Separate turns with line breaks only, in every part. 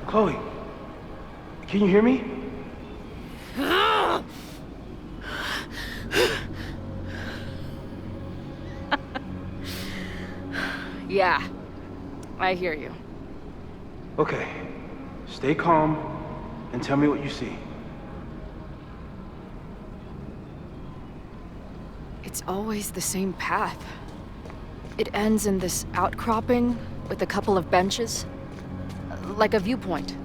Chloe, can you hear me?
Yeah, I hear you.
Okay, stay calm and tell me what you see.
It's always the same path. It ends in this outcropping with a couple of benches, like a viewpoint.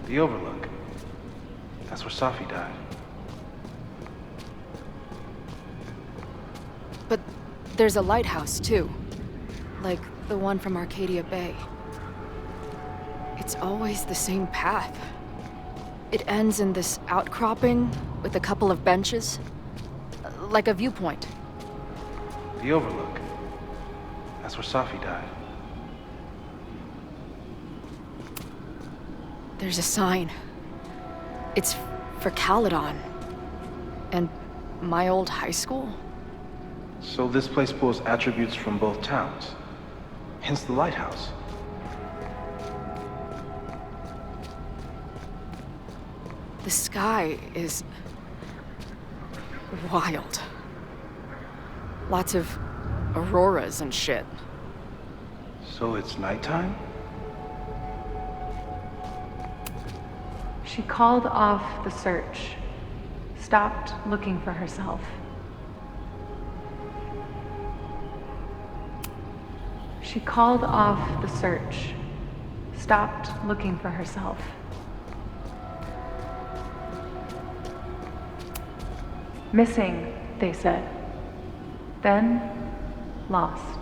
The Overlook. That's where Safi died.
But there's a lighthouse, too. Like the one from Arcadia Bay. It's always the same path. It ends in this outcropping with a couple of benches, like a viewpoint.
The Overlook. That's where Safi died.
There's a sign. It's for Caledon. And my old high school?
So this place pulls attributes from both towns. Hence the lighthouse.
The sky is wild. Lots of auroras and shit.
So it's nighttime?
She called off the search, stopped looking for herself. She called off the search, stopped looking for herself. Missing, they said. Then, lost.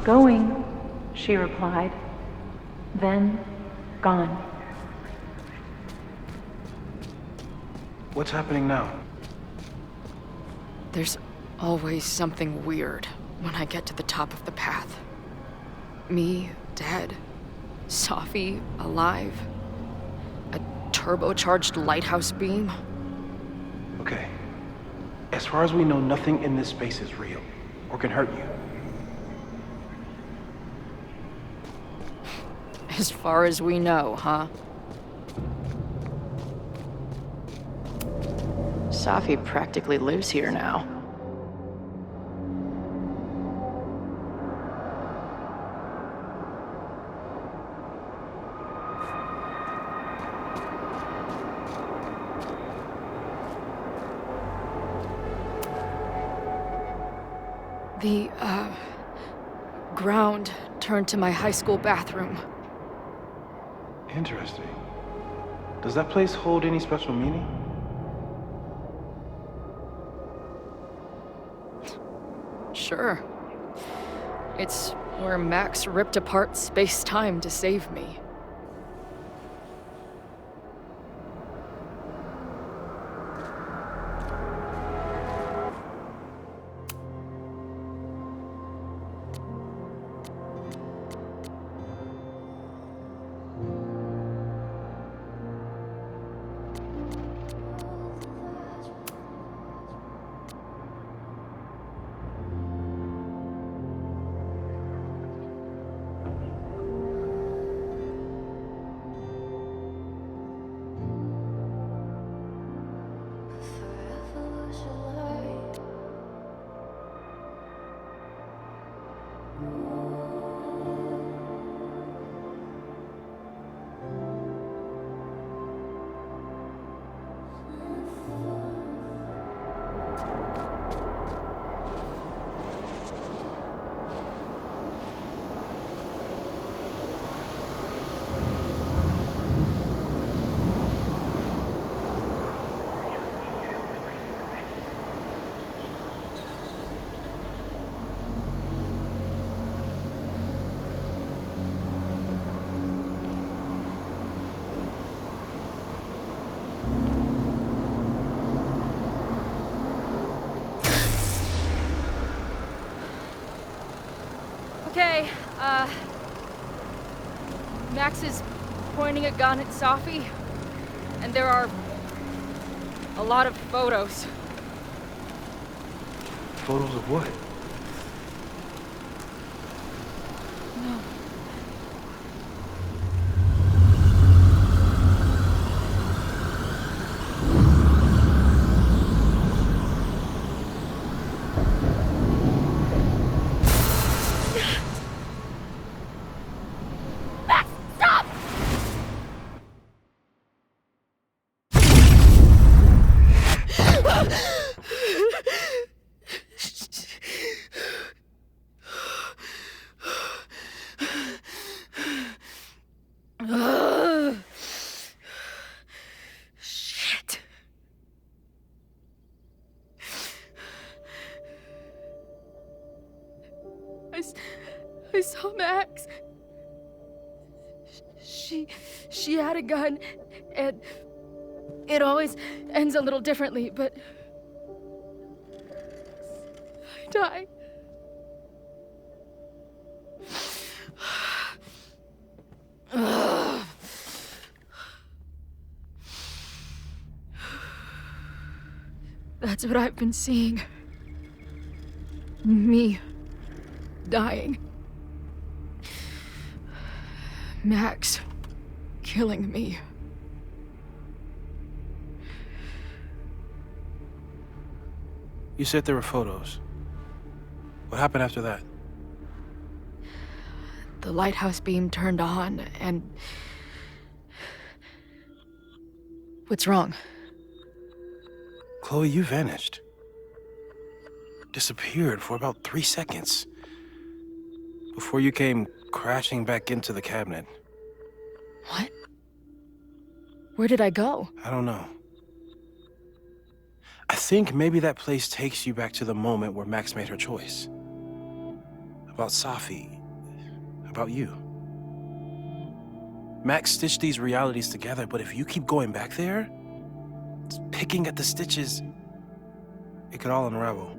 Going, she replied. Then, gone.
What's happening now?
There's always something weird when I get to the top of the path. Me, dead. Safi, alive. A turbocharged lighthouse beam.
Okay. As far as we know, nothing in this space is real, or can hurt you.
As far as we know, huh? Safi practically lives here now. The, ground turned to my high school bathroom.
Interesting. Does that place hold any special meaning?
Sure. It's where Max ripped apart space-time to save me. Okay, Max is pointing a gun at Safi, and there are a lot of photos.
Photos of what?
I saw Max. She had a gun, and it always ends a little differently, but I died. That's what I've been seeing. Me dying. Max killing me.
You said there were photos. What happened after that?
The lighthouse beam turned on, and... What's wrong?
Chloe, you vanished. Disappeared for about 3 seconds. Before you came crashing back into the cabinet.
What? Where did I go?
I don't know. I think maybe that place takes you back to the moment where Max made her choice. About Safi. About you. Max stitched these realities together, but if you keep going back there, picking at the stitches, it could all unravel.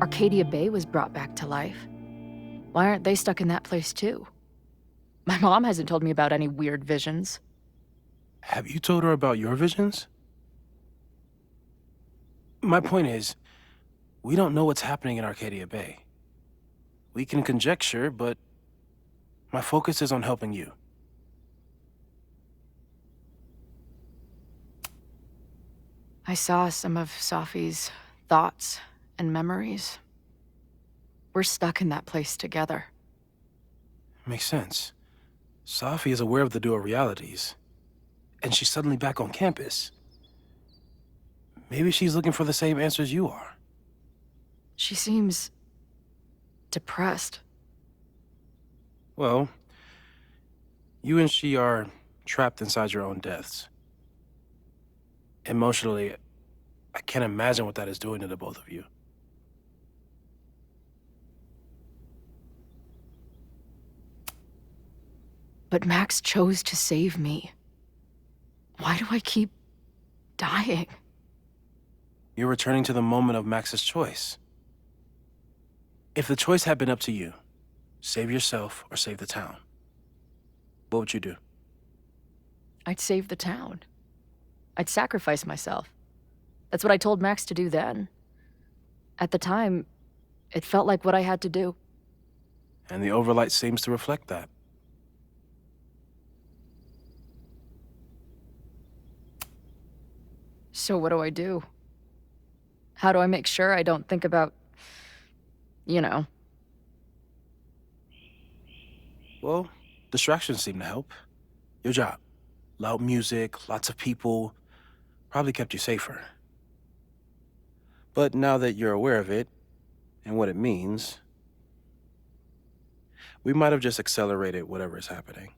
Arcadia Bay was brought back to life. Why aren't they stuck in that place too? My mom hasn't told me about any weird visions.
Have you told her about your visions? My point is, we don't know what's happening in Arcadia Bay. We can conjecture, but my focus is on helping you.
I saw some of Safi's thoughts and memories. We're stuck in that place together.
Makes sense. Safi is aware of the dual realities, and she's suddenly back on campus. Maybe she's looking for the same answers you are.
She seems... depressed.
Well, you and she are trapped inside your own deaths. Emotionally, I can't imagine what that is doing to the both of you.
But Max chose to save me. Why do I keep dying?
You're returning to the moment of Max's choice. If the choice had been up to you, save yourself or save the town, what would you do?
I'd save the town. I'd sacrifice myself. That's what I told Max to do then. At the time, it felt like what I had to do.
And the overlight seems to reflect that.
So what do I do? How do I make sure I don't think about, you know?
Well, distractions seem to help. Your job. Loud music, lots of people, probably kept you safer. But now that you're aware of it, and what it means, we might have just accelerated whatever is happening.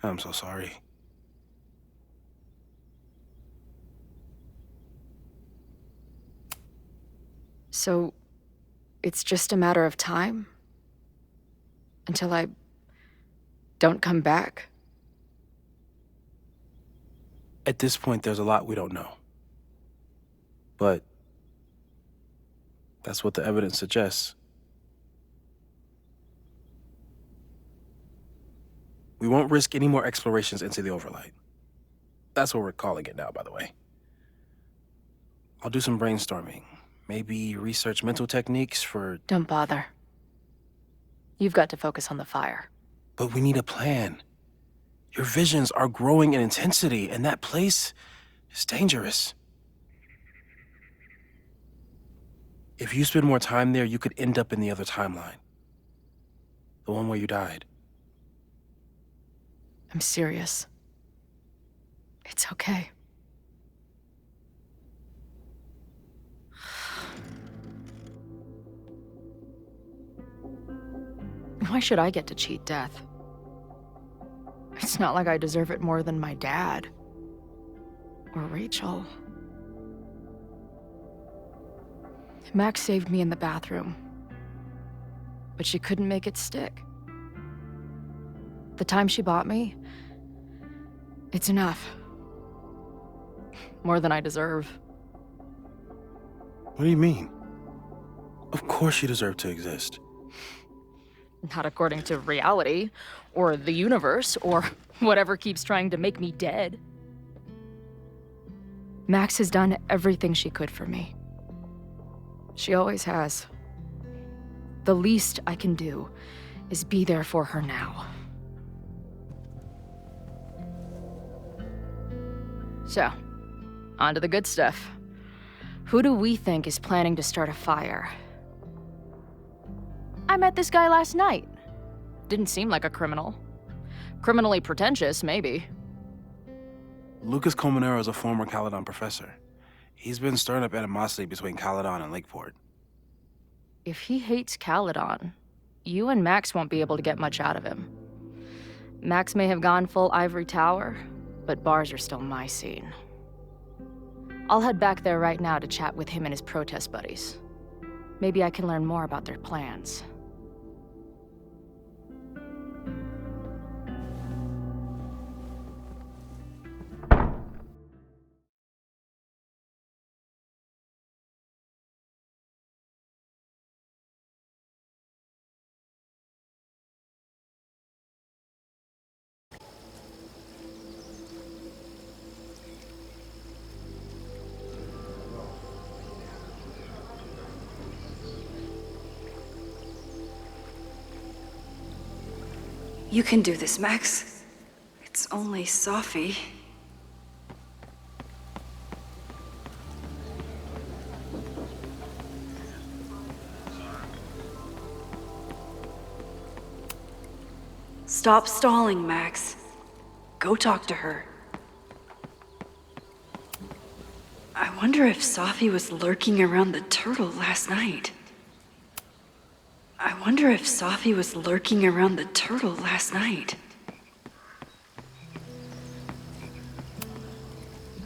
I'm so sorry.
So, it's just a matter of time? Until I don't come back?
At this point, there's a lot we don't know. But that's what the evidence suggests. We won't risk any more explorations into the overlight. That's what we're calling it now, by the way. I'll do some brainstorming. Maybe research mental techniques for...
Don't bother. You've got to focus on the fire.
But we need a plan. Your visions are growing in intensity, and that place is dangerous. If you spend more time there, you could end up in the other timeline. The one where you died.
I'm serious. It's okay. Why should I get to cheat death? It's not like I deserve it more than my dad. or Rachel. Max saved me in the bathroom, but she couldn't make it stick. The time she bought me, it's enough. More than I deserve.
What do you mean? Of course you deserve to exist.
Not according to reality, or the universe, or whatever keeps trying to make me dead. Max has done everything she could for me. She always has. The least I can do is be there for her now. So, on to the good stuff. Who do we think is planning to start a fire? I met this guy last night. Didn't seem like a criminal. Criminally pretentious, maybe.
Lucas Colmenero is a former Caledon professor. He's been stirring up animosity between Caledon and Lakeport.
If he hates Caledon, you and Max won't be able to get much out of him. Max may have gone full ivory tower, but bars are still my scene. I'll head back there right now to chat with him and his protest buddies. Maybe I can learn more about their plans.
You can do this, Max. It's only Safi. Stop stalling, Max. Go talk to her. I wonder if Safi was lurking around the turtle last night. I wonder if Safi was lurking around the turtle last night.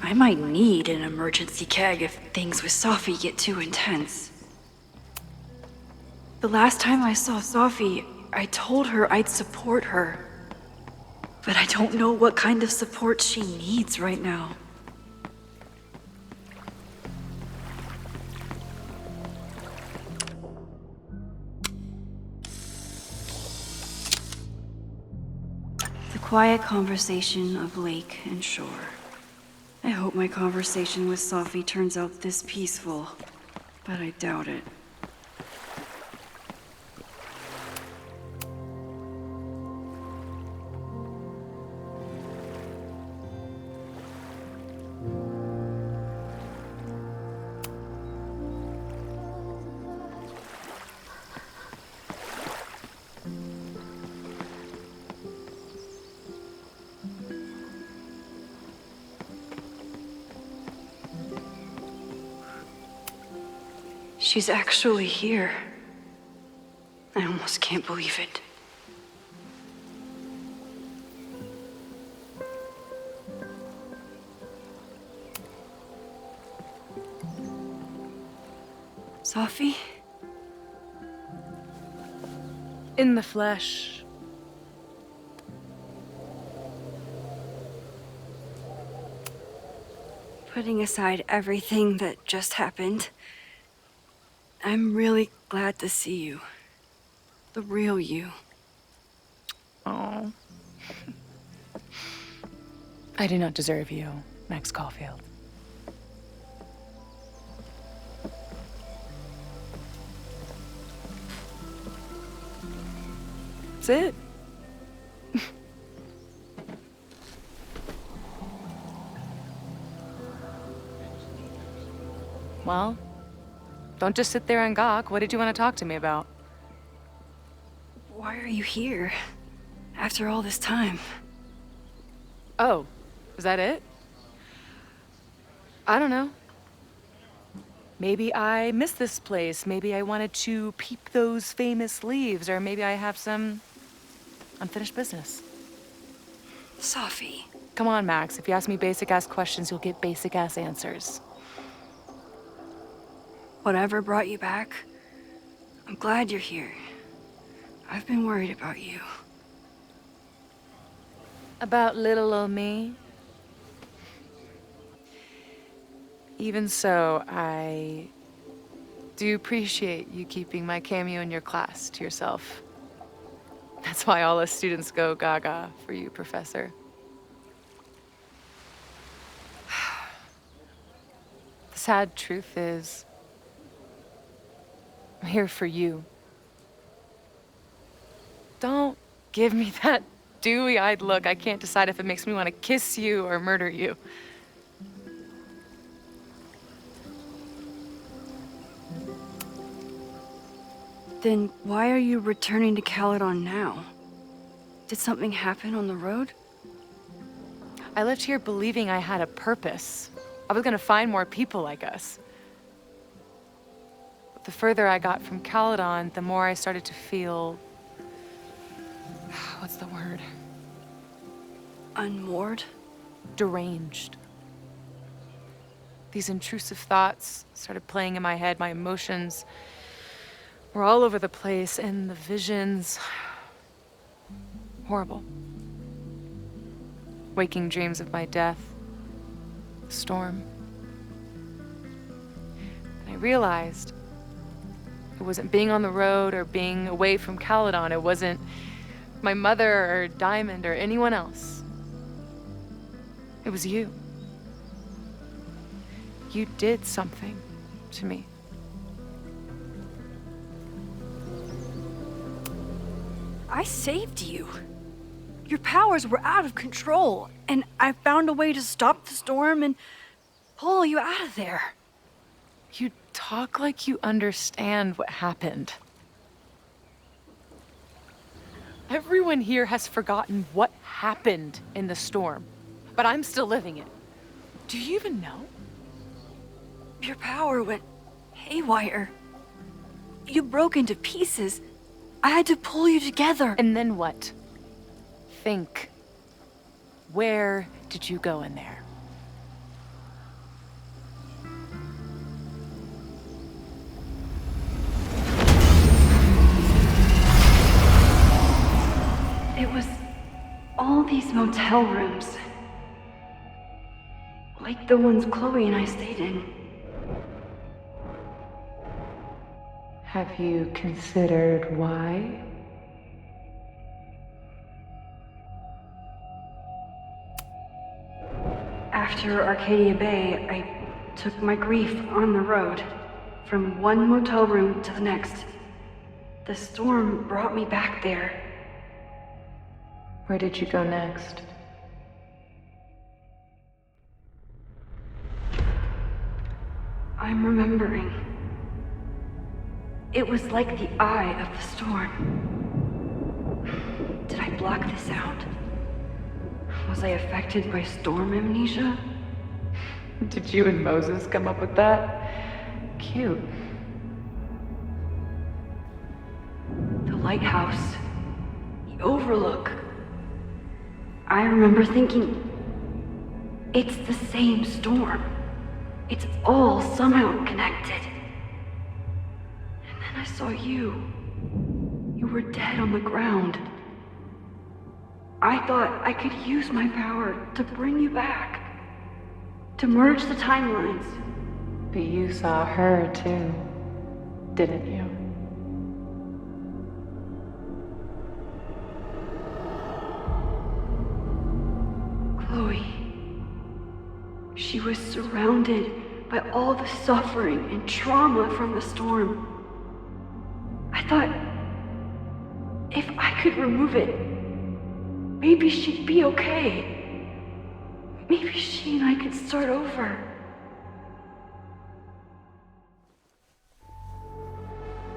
I might need an emergency keg if things with Safi get too intense. The last time I saw Safi, I told her I'd support her. But I don't know what kind of support she needs right now. Quiet conversation of lake and shore. I hope my conversation with Safi turns out this peaceful, but I doubt it. She's actually here. I almost can't believe it. Safi?
In the flesh.
Putting aside everything that just happened, I'm really glad to see you. The real you.
Oh. I do not deserve you, Max Caulfield. That's it. Well, don't just sit there and gawk. What did you want to talk to me about?
Why are you here? After all this time?
Oh, is that it? I don't know. Maybe I miss this place. Maybe I wanted to peep those famous leaves, or maybe I have some unfinished business.
Safi,
Come on, Max. If you ask me basic-ass questions, you'll get basic-ass answers.
Whatever brought you back, I'm glad you're here. I've been worried about you.
About little old me? Even so, I do appreciate you keeping my cameo in your class to yourself. That's why all us students go gaga for you, Professor. The sad truth is, I'm here for you. Don't give me that dewy-eyed look. I can't decide if it makes me want to kiss you or murder you.
Then why are you returning to Caledon now? Did something happen on the road?
I left here believing I had a purpose. I was gonna find more people like us. But the further I got from Caledon, the more I started to feel... what's the word?
Unmoored?
Deranged. These intrusive thoughts started playing in my head. My emotions were all over the place, and the visions... horrible. Waking dreams of my death. The storm. And I realized it wasn't being on the road or being away from Caledon. It wasn't my mother or Diamond or anyone else. It was you. You did something to me.
I saved you. Your powers were out of control, and I found a way to stop the storm and pull you out of there.
You talk like you understand what happened. Everyone here has forgotten what happened in the storm, but I'm still living it. Do you even know?
Your power went haywire. You broke into pieces. I had to pull you together.
And then what? Think. Where did you go in there?
It was all these motel rooms. Like the ones Chloe and I stayed in.
Have you considered why?
After Arcadia Bay, I took my grief on the road, from one motel room to the next. The storm brought me back there.
Where did you go next?
I'm remembering. It was like the eye of the storm. Did I block this out? Was I affected by storm amnesia?
Did you and Moses come up with that? Cute.
The lighthouse. The overlook. I remember thinking, it's the same storm. It's all somehow connected. And then I saw you. You were dead on the ground. I thought I could use my power to bring you back. To merge the timelines.
But you saw her too, didn't you?
Chloe. She was surrounded by all the suffering and trauma from the storm. I thought, if I could remove it, maybe she'd be okay. Maybe she and I could start over.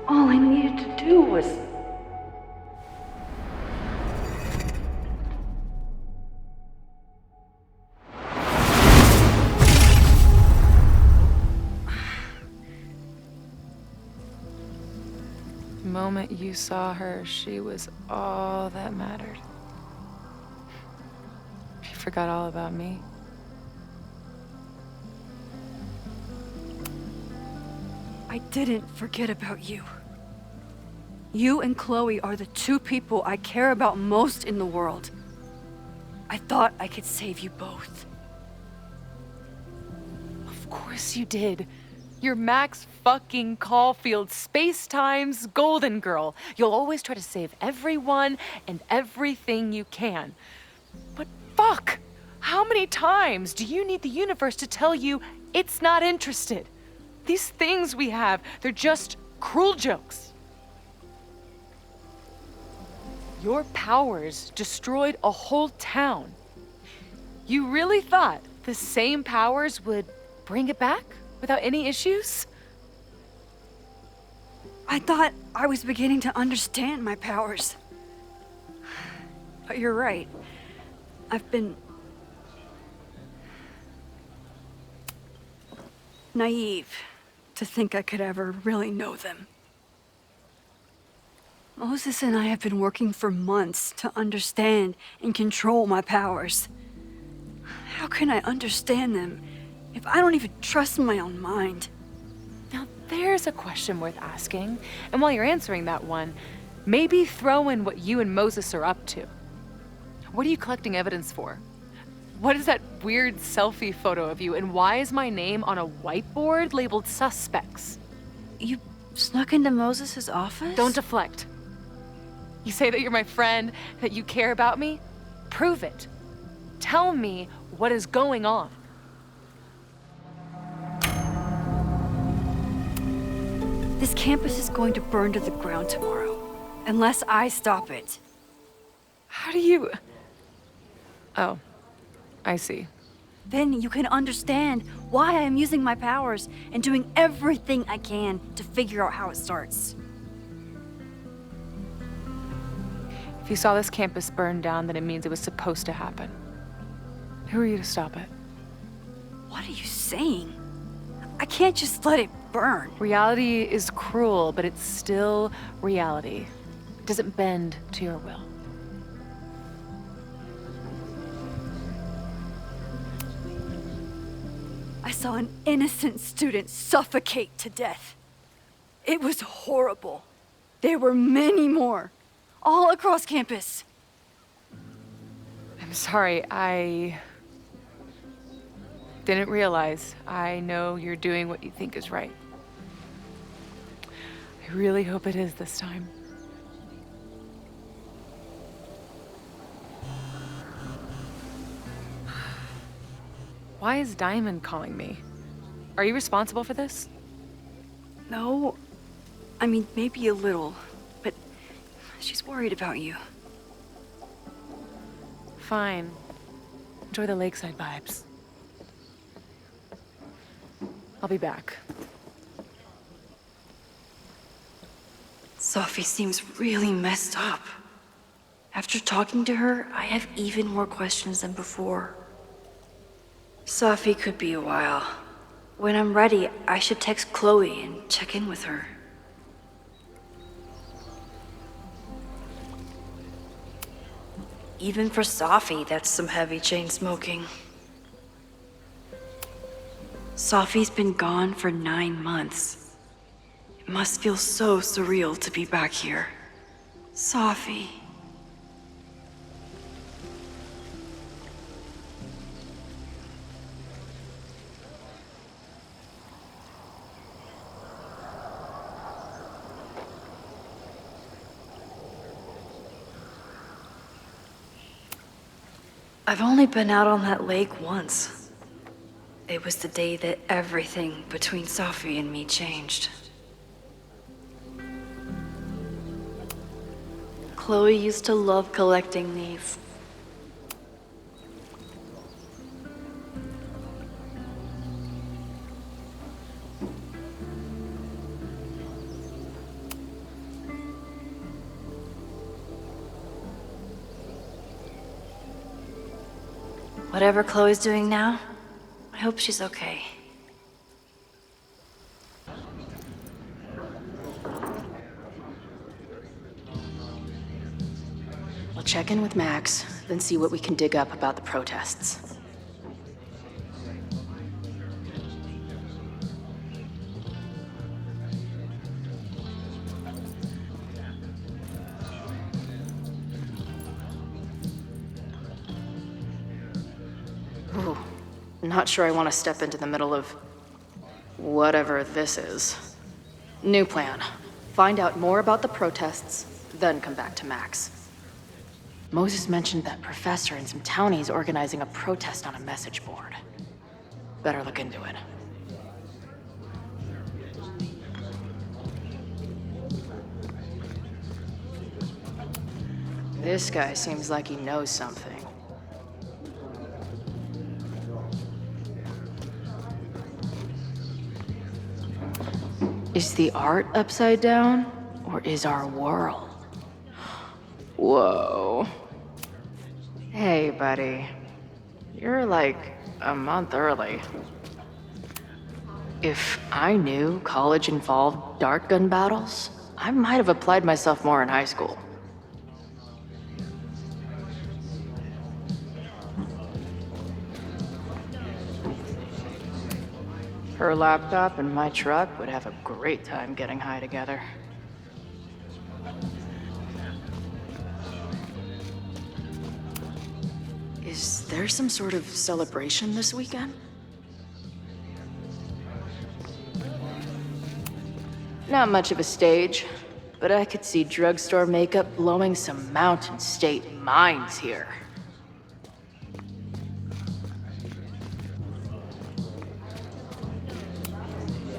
All I needed to do was...
The moment you saw her, she was all that mattered. forgot all about me.
I didn't forget about you. You and Chloe are the two people I care about most in the world. I thought I could save you both.
Of course you did. You're Max fucking Caulfield, Space-Time's golden girl. You'll always try to save everyone and everything you can. But fuck! How many times do you need the universe to tell you it's not interested? These things we have, they're just cruel jokes. Your powers destroyed a whole town. You really thought the same powers would bring it back without any issues?
I thought I was beginning to understand my powers. But you're right. I've been naive to think I could ever really know them. Moses and I have been working for months to understand and control my powers. How can I understand them if I don't even trust my own mind?
Now there's a question worth asking. And while you're answering that one, maybe throw in what you and Moses are up to. What are you collecting evidence for? What is that weird selfie photo of you, and why is my name on a whiteboard labeled suspects?
You snuck into Moses' office?
Don't deflect. You say that you're my friend, that you care about me? Prove it. Tell me what is going on.
This campus is going to burn to the ground tomorrow, unless I stop it.
How do you... Oh, I see.
Then you can understand why I am using my powers and doing everything I can to figure out how it starts.
If you saw this campus burn down, then it means it was supposed to happen. Who are you to stop it?
What are you saying? I can't just let it burn.
Reality is cruel, but it's still reality. It doesn't bend to your will.
I saw an innocent student suffocate to death. It was horrible. There were many more, all across campus.
I'm sorry, I didn't realize. I know you're doing what you think is right. I really hope it is this time. Why is Diamond calling me? Are you responsible for this?
No, I mean, maybe a little, but she's worried about you.
Fine. Enjoy the lakeside vibes. I'll be back.
Sophie seems really messed up. After talking to her, I have even more questions than before. Sophie could be a while. When I'm ready, I should text Chloe and check in with her. Even for Sophie, that's some heavy chain smoking. Sophie's been gone for 9 months. It must feel so surreal to be back here. Sophie. I've only been out on that lake once. It was the day that everything between Sophie and me changed. Chloe used to love collecting these. Whatever Chloe's doing now, I hope she's okay.
We'll check in with Max, then see what we can dig up about the protests. Ooh, not sure I want to step into the middle of whatever this is. New plan. Find out more about the protests, then come back to Max. Moses mentioned that professor and some townies organizing a protest on a message board. Better look into it. This guy seems like he knows something. Is the art upside down, or is our world? Whoa. Hey, buddy. You're like a month early. If I knew college involved dart gun battles, I might have applied myself more in high school. Her laptop and my truck would have a great time getting high together. Is there some sort of celebration this weekend? Not much of a stage, but I could see drugstore makeup blowing some Mountain State minds here.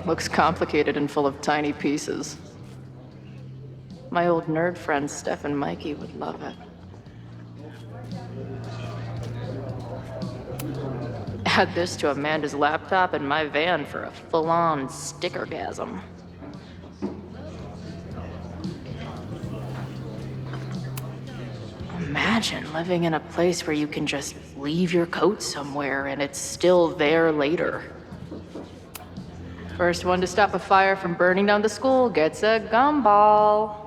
Looks complicated and full of tiny pieces. My old nerd friends Steph and Mikey would love it. Add this to Amanda's laptop and my van for a full-on stickergasm. Imagine living in a place where you can just leave your coat somewhere and it's still there later. First one to stop a fire from burning down the school gets a gumball.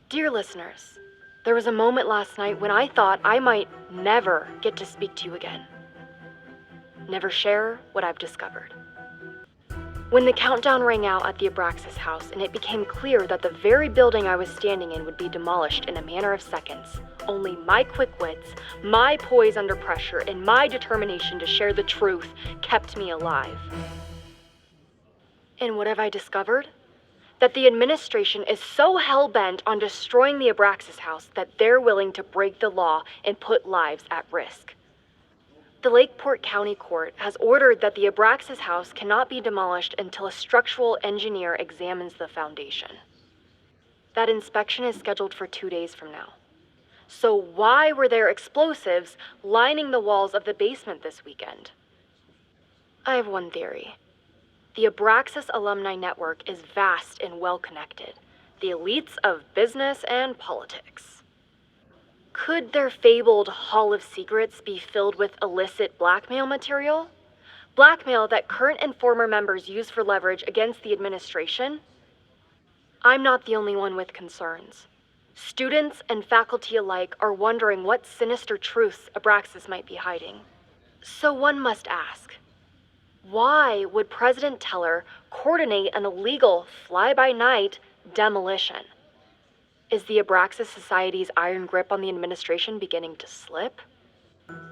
Dear listeners, there was a moment last night when I thought I might never get to speak to you again. Never share what I've discovered. When the countdown rang out at the Abraxas house and it became clear that the very building I was standing in would be demolished in a matter of seconds, only my quick wits, my poise under pressure, and my determination to share the truth kept me alive. And what have I discovered? That the administration is so hell-bent on destroying the Abraxas house that they're willing to break the law and put lives at risk. The Lakeport County Court has ordered that the Abraxas house cannot be demolished until a structural engineer examines the foundation. That inspection is scheduled for 2 days from now. So why were there explosives lining the walls of the basement this weekend? I have one theory. The Abraxas alumni network is vast and well-connected, the elites of business and politics. Could their fabled Hall of Secrets be filled with illicit blackmail material? Blackmail that current and former members use for leverage against the administration? I'm not the only one with concerns. Students and faculty alike are wondering what sinister truths Abraxas might be hiding. So one must ask, why would President Teller coordinate an illegal fly-by-night demolition? Is the Abraxas Society's iron grip on the administration beginning to slip?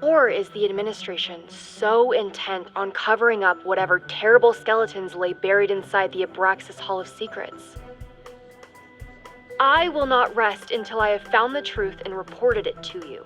Or is the administration so intent on covering up whatever terrible skeletons lay buried inside the Abraxas Hall of Secrets? I will not rest until I have found the truth and reported it to you.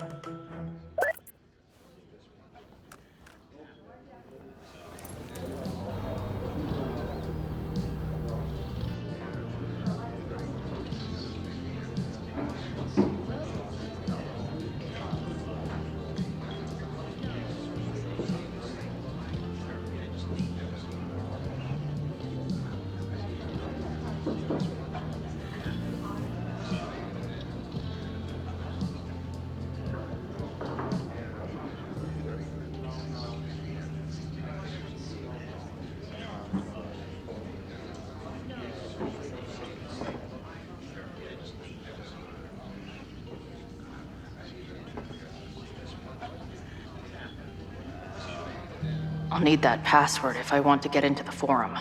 I'll need that password if I want to get into the forum.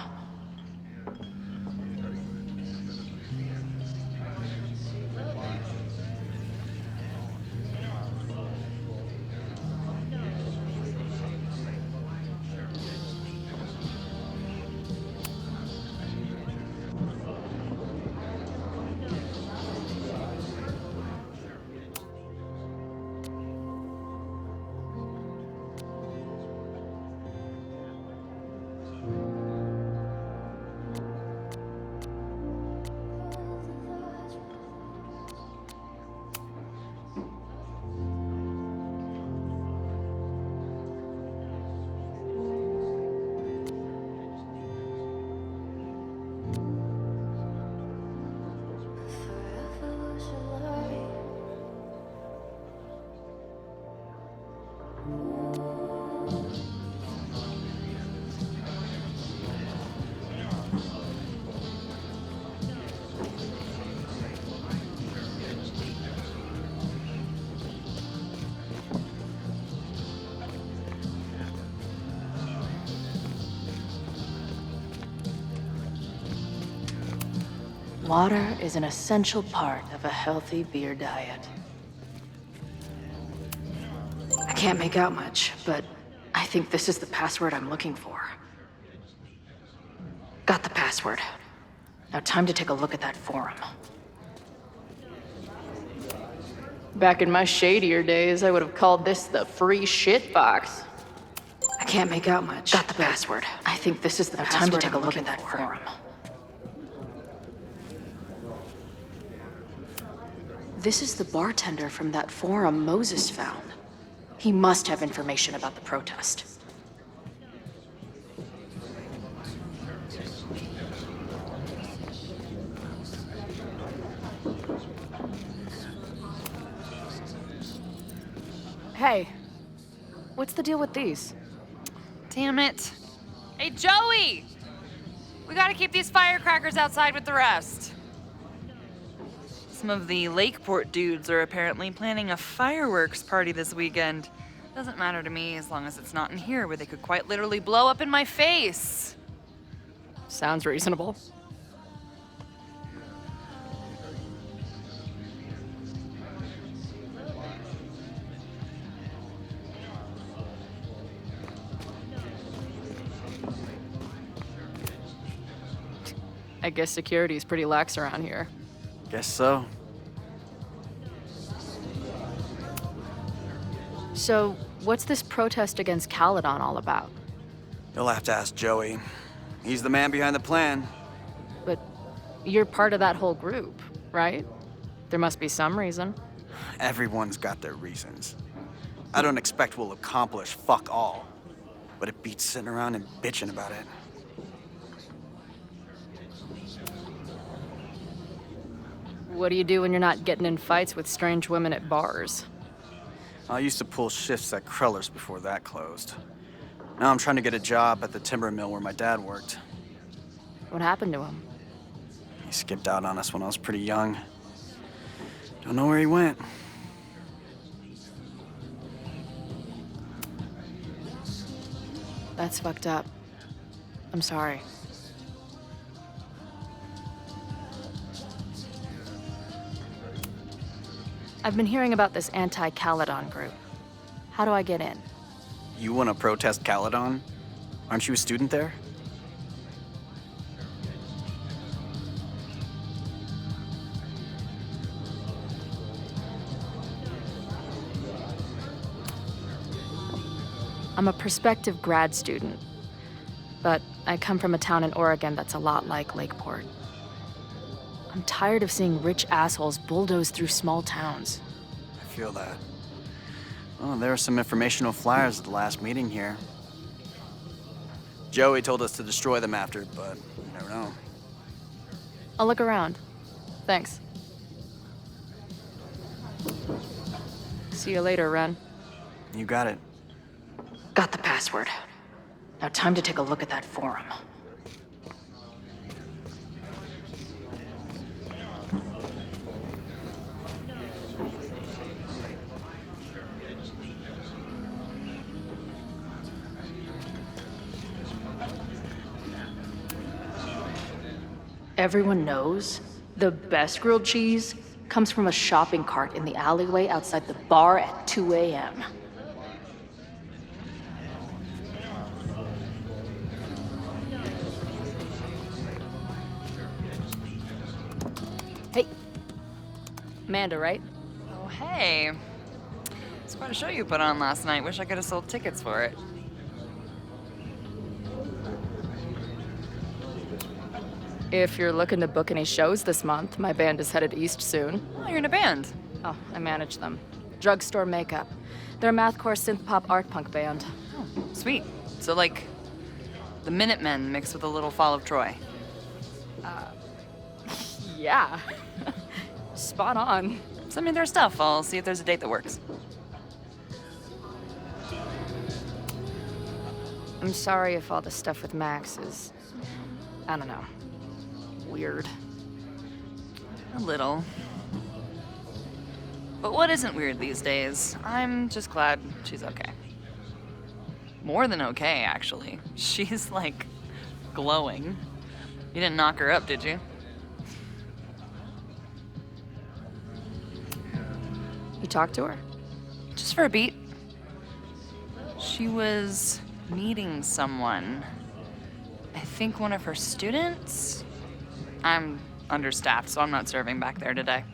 Water is an essential part of a healthy beer diet. I can't make out much, but I think this is the password I'm looking for. Got the password. Now time to take a look at that forum. Back in my shadier days, I would have called this the free shit box. I can't make out much. Got the password. I think this is the password. Time to take a look at that forum. This is the bartender from that forum Moses found. He must have information about the protest. Hey, what's the deal with these?
Damn it. Hey, Joey! We gotta keep these firecrackers outside with the rest. Some of the Lakeport dudes are apparently planning a fireworks party this weekend. Doesn't matter to me as long as it's not in here where they could quite literally blow up in my face.
Sounds reasonable. I guess security is pretty lax around here.
Guess so.
So, what's this protest against Caledon all about?
You'll have to ask Joey. He's the man behind the plan.
But you're part of that whole group, right? There must be some reason.
Everyone's got their reasons. I don't expect we'll accomplish fuck all, but it beats sitting around and bitching about it.
What do you do when you're not getting in fights with strange women at bars?
I used to pull shifts at Kreller's before that closed. Now I'm trying to get a job at the timber mill where my dad worked.
What happened to him?
He skipped out on us when I was pretty young. Don't know where he went.
That's fucked up. I'm sorry. I've been hearing about this anti-Caledon group. How do I get in?
You want to protest Caledon? Aren't you a student there?
I'm a prospective grad student, but I come from a town in Oregon that's a lot like Lakeport. I'm tired of seeing rich assholes bulldoze through small towns.
I feel that. Well, there were some informational flyers at the last meeting here. Joey told us to destroy them after, but you never know.
I'll look around. Thanks. See you later, Ren.
You got it.
Got the password. Now time to take a look at that forum. everyone knows the best grilled cheese comes from a shopping cart in the alleyway outside the bar at 2 a.m. Hey. Amanda, right?
Oh, hey. It's quite a show you put on last night. Wish I could have sold tickets for it.
If you're looking to book any shows this month, my band is headed east soon.
Oh, you're in a band.
Oh, I manage them. Drugstore Makeup. They're a mathcore synth-pop art punk band.
Oh, sweet. So, like, the Minutemen mixed with a little Fall of Troy.
Yeah. Spot on.
Send me their stuff. I'll see if there's a date that works.
I'm sorry if all the stuff with Max is, I don't know, weird.
A little. But what isn't weird these days? I'm just glad she's okay. More than okay, actually. She's, like, glowing. You didn't knock her up, did you?
You talked to her?
Just for a beat. She was meeting someone. I think one of her students? I'm understaffed, so I'm not serving back there today.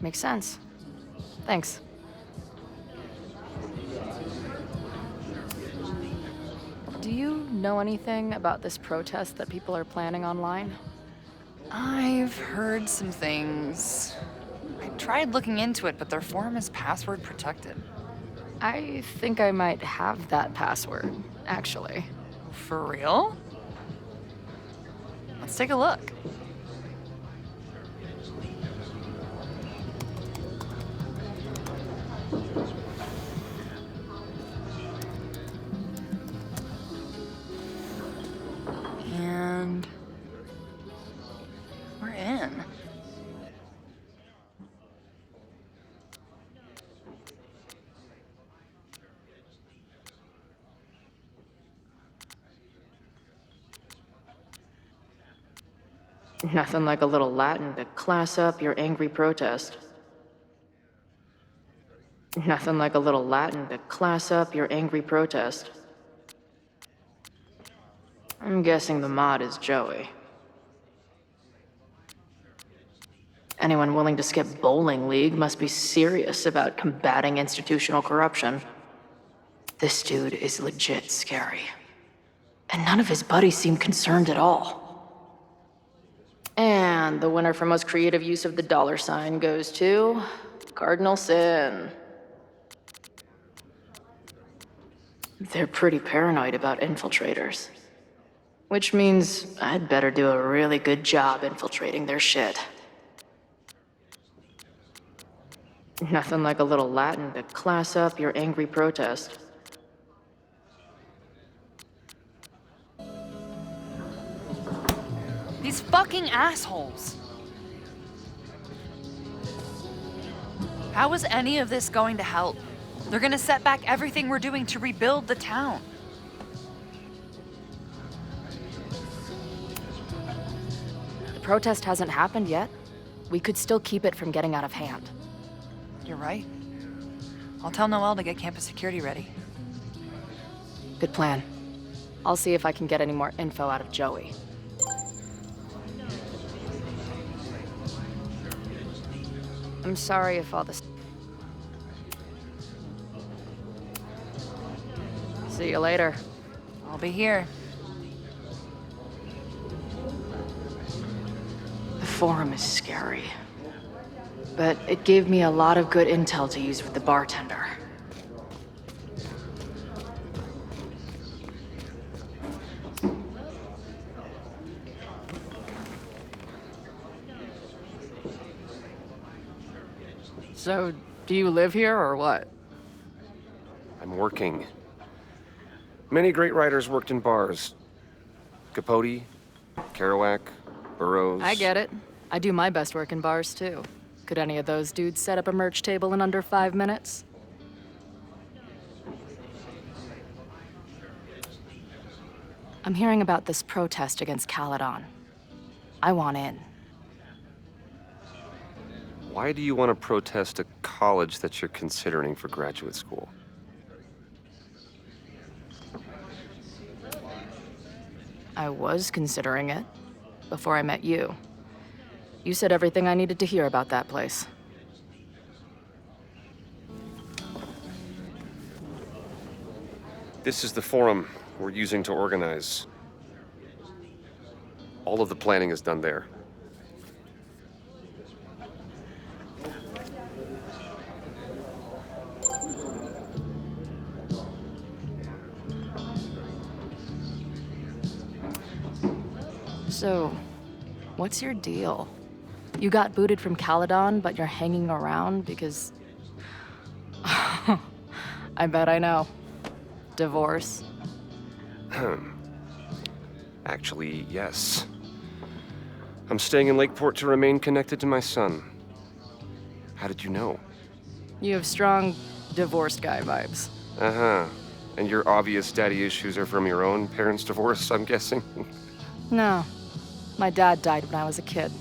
Makes sense. Thanks. Do you know anything about this protest that people are planning online?
I've heard some things. I tried looking into it, but their forum is password protected.
I think I might have that password, actually.
For real? Let's take a look. And we're in.
Nothing like a little Latin to class up your angry protest. Nothing like a little Latin to class up your angry protest. I'm guessing the mod is Joey. Anyone willing to skip bowling league must be serious about combating institutional corruption. This dude is legit scary. And none of his buddies seem concerned at all. And the winner for most creative use of the $sign goes to Cardinal Sin. They're pretty paranoid about infiltrators. Which means I'd better do a really good job infiltrating their shit. Nothing like a little Latin to class up your angry protest.
These fucking assholes. How is any of this going to help? They're gonna set back everything we're doing to rebuild the town.
The protest hasn't happened yet. We could still keep it from getting out of hand.
You're right. I'll tell Noelle to get campus security ready.
Good plan. I'll see if I can get any more info out of Joey. I'm sorry if all this... See you later.
I'll be here.
The forum is scary. But it gave me a lot of good intel to use with the bartender. So, do you live here or what?
I'm working. Many great writers worked in bars. Capote, Kerouac, Burroughs.
I get it. I do my best work in bars, too. Could any of those dudes set up a merch table in under 5 minutes? I'm hearing about this protest against Caledon.
I want in.
Why do you want to protest a college that you're considering for graduate school?
I was considering it before I met you. You said everything I needed to hear about that place.
This is the forum we're using to organize. All of the planning is done there.
So, what's your deal? You got booted from Caledon, but you're hanging around because... I bet I know. Divorce.
Actually, yes. I'm staying in Lakeport to remain connected to my son. How did you know?
You have strong divorced guy vibes.
Uh-huh. And your obvious daddy issues are from your own parents' divorce, I'm guessing?
No. My dad died when I was a kid.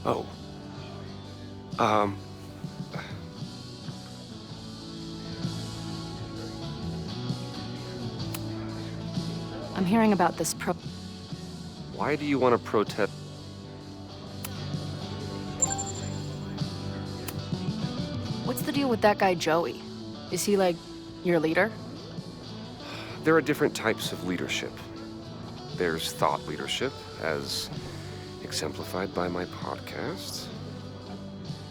Oh.
I'm hearing about this
Why do you want to protest?
What's the deal with that guy Joey? Is he like your leader?
There are different types of leadership. There's thought leadership, as exemplified by my podcast.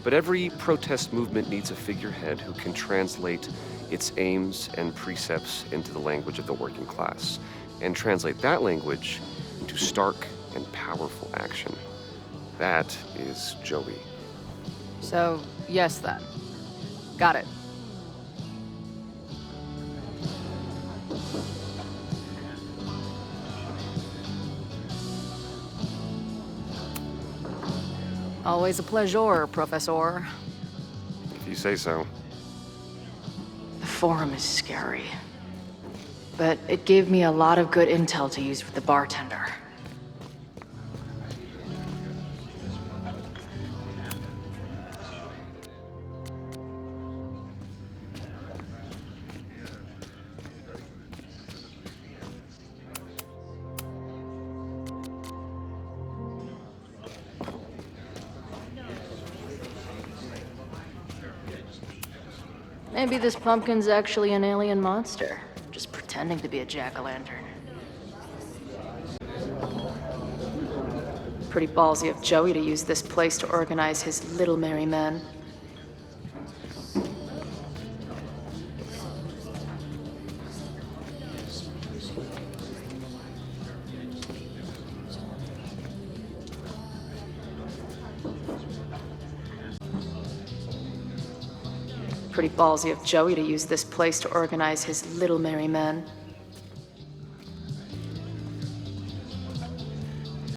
But every protest movement needs a figurehead who can translate its aims and precepts into the language of the working class, and translate that language into stark and powerful action. That is Joey.
So, yes then. Got it. Always a pleasure, Professor.
If you say so.
The forum is scary. But it gave me a lot of good intel to use with the bartender. Maybe this pumpkin's actually an alien monster, just pretending to be a jack-o'-lantern. Pretty ballsy of Joey to use this place to organize his little merry men. Pretty ballsy of Joey to use this place to organize his little merry men.